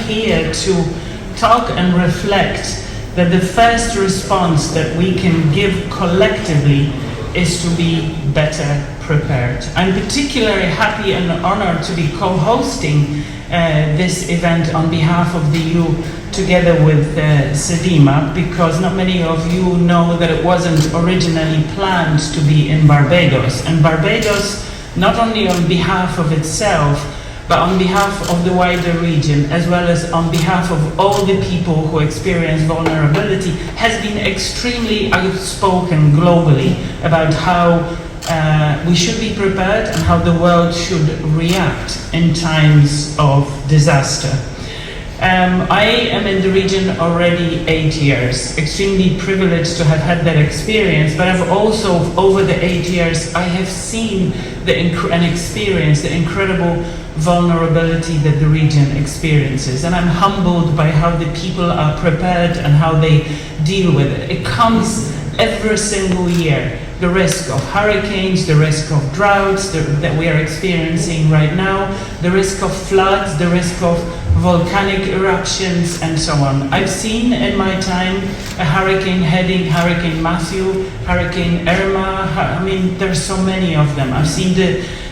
here to talk and reflect that the first response that we can give collectively is to be better prepared. I'm particularly happy and honored to be co-hosting this event on behalf of the EU together with CDEMA, because not many of you know that it wasn't originally planned to be in Barbados. And Barbados, not only on behalf of itself, but on behalf of the wider region, as well as on behalf of all the people who experience vulnerability, has been extremely outspoken globally about how we should be prepared and how the world should react in times of disaster. I am in the region already 8 years, extremely privileged to have had that experience, but I've also, over the 8 years, I have seen and experienced the incredible vulnerability that the region experiences. And I'm humbled by how the people are prepared and how they deal with it. It comes every single year. The risk of hurricanes, the risk of droughts that we are experiencing right now, the risk of floods, the risk of volcanic eruptions, and so on. I've seen in my time a hurricane heading, Hurricane Matthew, Hurricane Irma. I mean, there's so many of them. I've seen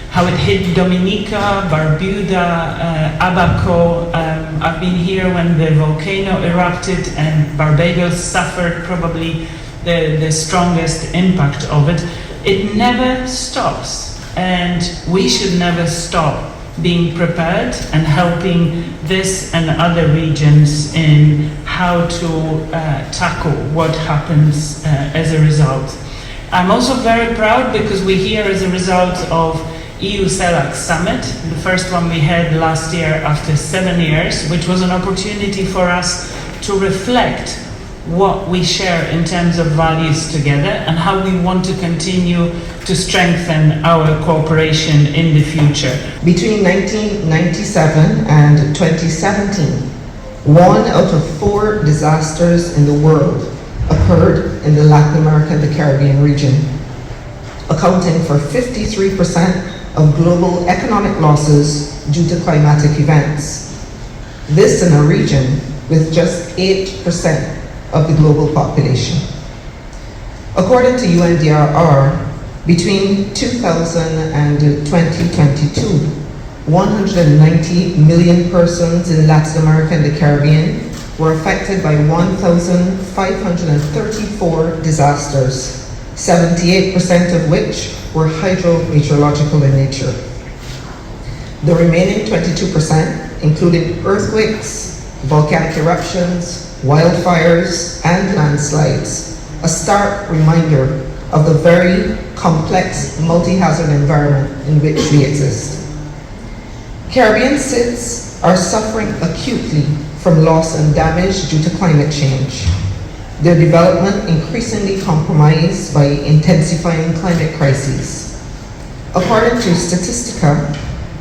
how it hit Dominica, Barbuda, Abaco. I've been here when the volcano erupted and Barbados suffered probably the strongest impact of it. It never stops, and we should never stop being prepared and helping this and other regions in how to tackle what happens as a result. I'm also very proud because we're here as a result of EU CELAC Summit, the first one we had last year after 7 years, which was an opportunity for us to reflect what we share in terms of values together and how we want to continue to strengthen our cooperation in the future. Between 1997 and 2017, 1 out of 4 disasters in the world occurred in the Latin America and the Caribbean region, accounting for 53% of global economic losses due to climatic events. This in a region with just 8% of the global population. According to UNDRR, between 2000 and 2022, 190 million persons in Latin America and the Caribbean were affected by 1,534 disasters, 78% of which were hydrometeorological in nature. The remaining 22% included earthquakes, volcanic eruptions, wildfires, and landslides, a stark reminder of the very complex multi-hazard environment in which we exist. Caribbean SIDS are suffering acutely from loss and damage due to climate change, their development increasingly compromised by intensifying climate crises. According to Statistica,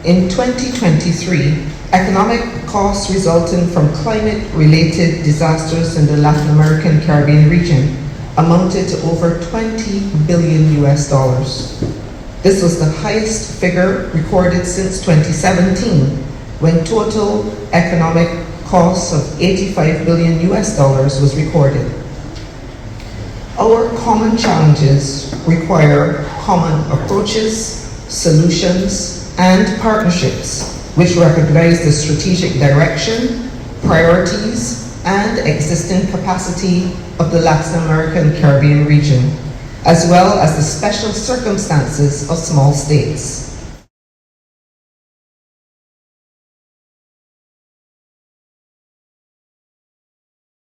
in 2023, economic costs resulting from climate-related disasters in the Latin American Caribbean region amounted to over $20 billion. This was the highest figure recorded since 2017, when total economic costs of $85 billion was recorded. Our common challenges require common approaches, solutions, and partnerships which recognize the strategic direction, priorities, and existing capacity of the Latin American Caribbean region, as well as the special circumstances of small states.